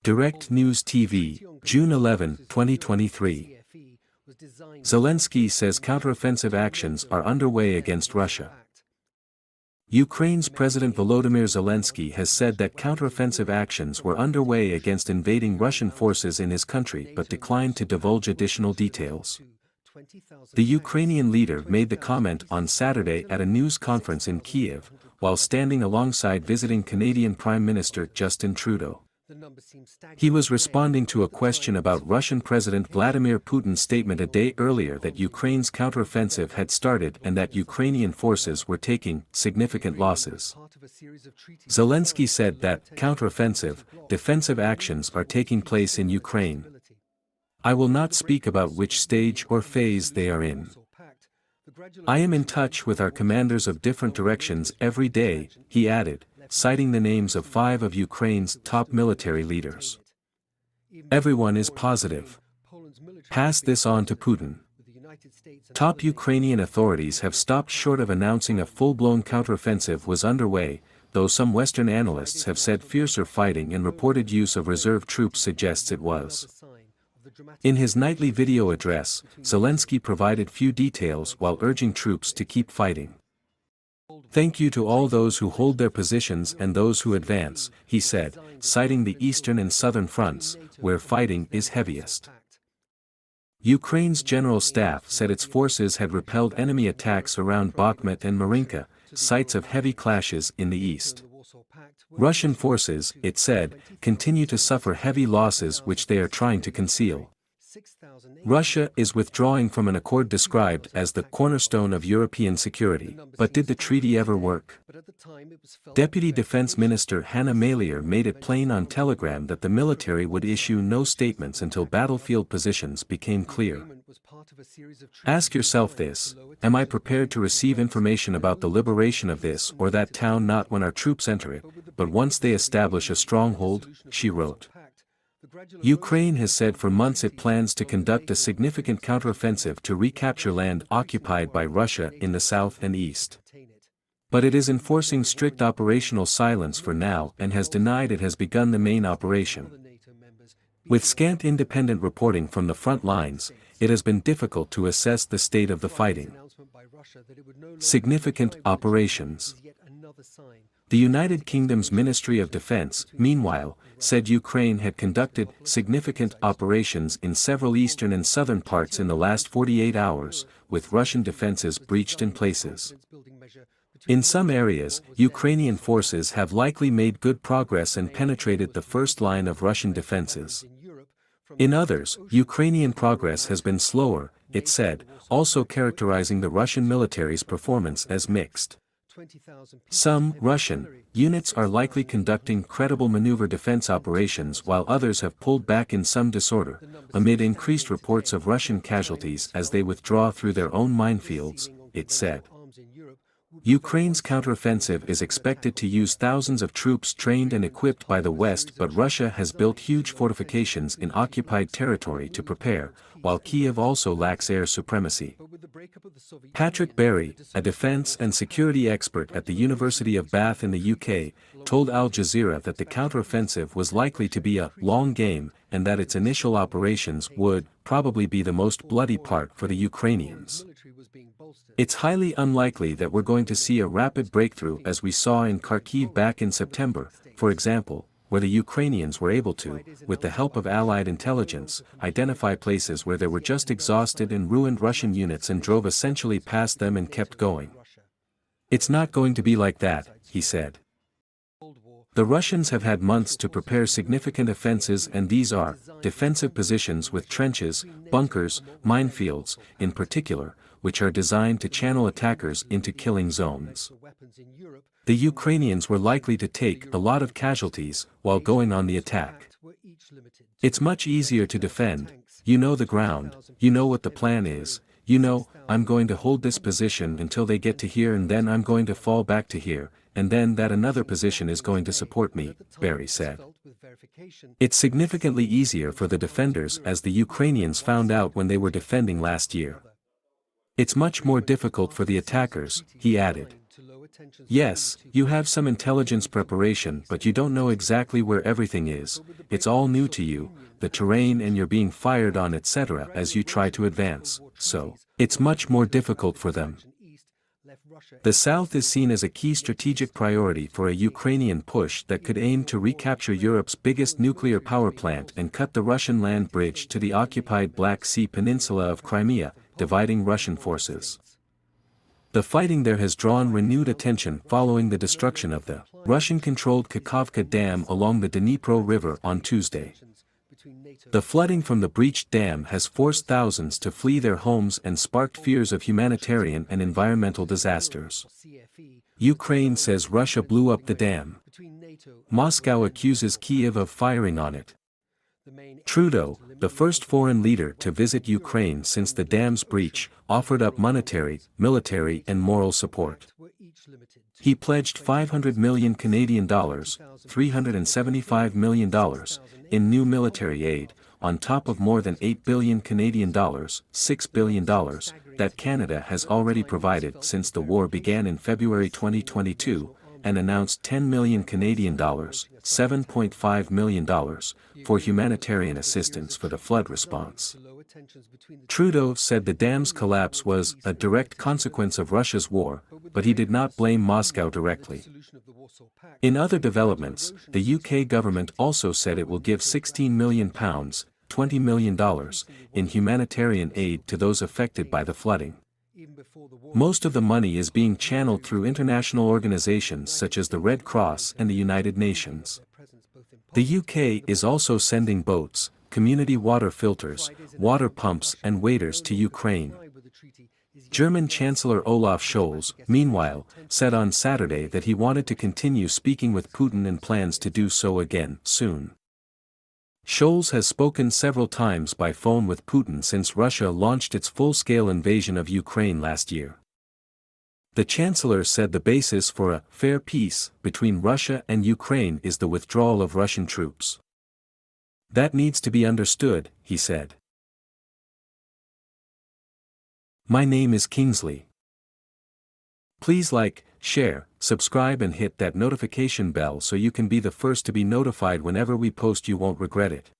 Direct News TV, June 11, 2023. Zelenskyy says counteroffensive actions are underway against Russia. Ukraine's President Volodymyr Zelenskyy has said that counteroffensive actions were underway against invading Russian forces in his country but declined to divulge additional details. The Ukrainian leader made the comment on Saturday at a news conference in Kyiv, while standing alongside visiting Canadian Prime Minister Justin Trudeau. He was responding to a question about Russian President Vladimir Putin's statement a day earlier that Ukraine's counteroffensive had started and that Ukrainian forces were taking significant losses. Zelenskyy said that counteroffensive, defensive actions are taking place in Ukraine. I will not speak about which stage or phase they are in. I am in touch with our commanders of different directions every day, he added, citing the names of 5 of Ukraine's top military leaders. Everyone is positive. Pass this on to Putin. Top Ukrainian authorities have stopped short of announcing a full-blown counteroffensive was underway, though some Western analysts have said fiercer fighting and reported use of reserve troops suggests it was. In his nightly video address, Zelenskyy provided few details while urging troops to keep fighting. Thank you to all those who hold their positions and those who advance, he said, citing the eastern and southern fronts, where fighting is heaviest. Ukraine's general staff said its forces had repelled enemy attacks around Bakhmut and Marinka, sites of heavy clashes in the east. Russian forces, it said, continue to suffer heavy losses which they are trying to conceal. Russia is withdrawing from an accord described as the cornerstone of European security, but did the treaty ever work? Deputy Defense Minister Hanna Maliar made it plain on Telegram that the military would issue no statements until battlefield positions became clear. Ask yourself this: am I prepared to receive information about the liberation of this or that town not when our troops enter it, but once they establish a stronghold, she wrote. Ukraine has said for months it plans to conduct a significant counteroffensive to recapture land occupied by Russia in the south and east. But it is enforcing strict operational silence for now and has denied it has begun the main operation. With scant independent reporting from the front lines, it has been difficult to assess the state of the fighting. Significant operations. The United Kingdom's Ministry of Defense, meanwhile, said Ukraine had conducted significant operations in several eastern and southern parts in the last 48 hours, with Russian defenses breached in places. In some areas, Ukrainian forces have likely made good progress and penetrated the first line of Russian defenses. In others, Ukrainian progress has been slower, it said, also characterizing the Russian military's performance as mixed. Some Russian units are likely conducting credible maneuver defense operations while others have pulled back in some disorder, amid increased reports of Russian casualties as they withdraw through their own minefields, it said. Ukraine's counteroffensive is expected to use thousands of troops trained and equipped by the West, but Russia has built huge fortifications in occupied territory to prepare, while Kyiv also lacks air supremacy. Patrick Berry, a defense and security expert at the University of Bath in the UK, told Al Jazeera that the counteroffensive was likely to be a long game and that its initial operations would probably be the most bloody part for the Ukrainians. It's highly unlikely that we're going to see a rapid breakthrough as we saw in Kharkiv back in September, for example, where the Ukrainians were able to, with the help of Allied intelligence, identify places where there were just exhausted and ruined Russian units and drove essentially past them and kept going. It's not going to be like that, he said. The Russians have had months to prepare significant offenses, and these are defensive positions with trenches, bunkers, minefields, in particular, which are designed to channel attackers into killing zones. The Ukrainians were likely to take a lot of casualties while going on the attack. It's much easier to defend, you know the ground, you know what the plan is, you know, I'm going to hold this position until they get to here and then I'm going to fall back to here, and then that another position is going to support me, Berry said. It's significantly easier for the defenders, as the Ukrainians found out when they were defending last year. It's much more difficult for the attackers, he added. Yes, you have some intelligence preparation, but you don't know exactly where everything is, it's all new to you, the terrain, and you're being fired on, etc. as you try to advance, so it's much more difficult for them. The South is seen as a key strategic priority for a Ukrainian push that could aim to recapture Europe's biggest nuclear power plant and cut the Russian land bridge to the occupied Black Sea peninsula of Crimea, dividing Russian forces. The fighting there has drawn renewed attention following the destruction of the Russian-controlled Kakhovka Dam along the Dnipro River on Tuesday. The flooding from the breached dam has forced thousands to flee their homes and sparked fears of humanitarian and environmental disasters. Ukraine says Russia blew up the dam. Moscow accuses Kyiv of firing on it. Trudeau, the first foreign leader to visit Ukraine since the dam's breach, offered up monetary, military and moral support. He pledged $500 million Canadian dollars, $375 million, in new military aid, on top of more than $8 billion Canadian dollars, $6 billion, that Canada has already provided since the war began in February 2022, and announced $10 million Canadian dollars, $7.5 million, for humanitarian assistance for the flood response. Trudeau said the dam's collapse was a direct consequence of Russia's war, but he did not blame Moscow directly. In other developments, the UK government also said it will give £16 million, $20 million, in humanitarian aid to those affected by the flooding. Most of the money is being channeled through international organizations such as the Red Cross and the United Nations. The UK is also sending boats, community water filters, water pumps and waiters to Ukraine. German Chancellor Olaf Scholz, meanwhile, said on Saturday that he wanted to continue speaking with Putin and plans to do so again soon. Scholz has spoken several times by phone with Putin since Russia launched its full-scale invasion of Ukraine last year. The Chancellor said the basis for a fair peace between Russia and Ukraine is the withdrawal of Russian troops. That needs to be understood, he said. My name is Kingsley. Please like, share, subscribe and hit that notification bell so you can be the first to be notified whenever we post. You won't regret it.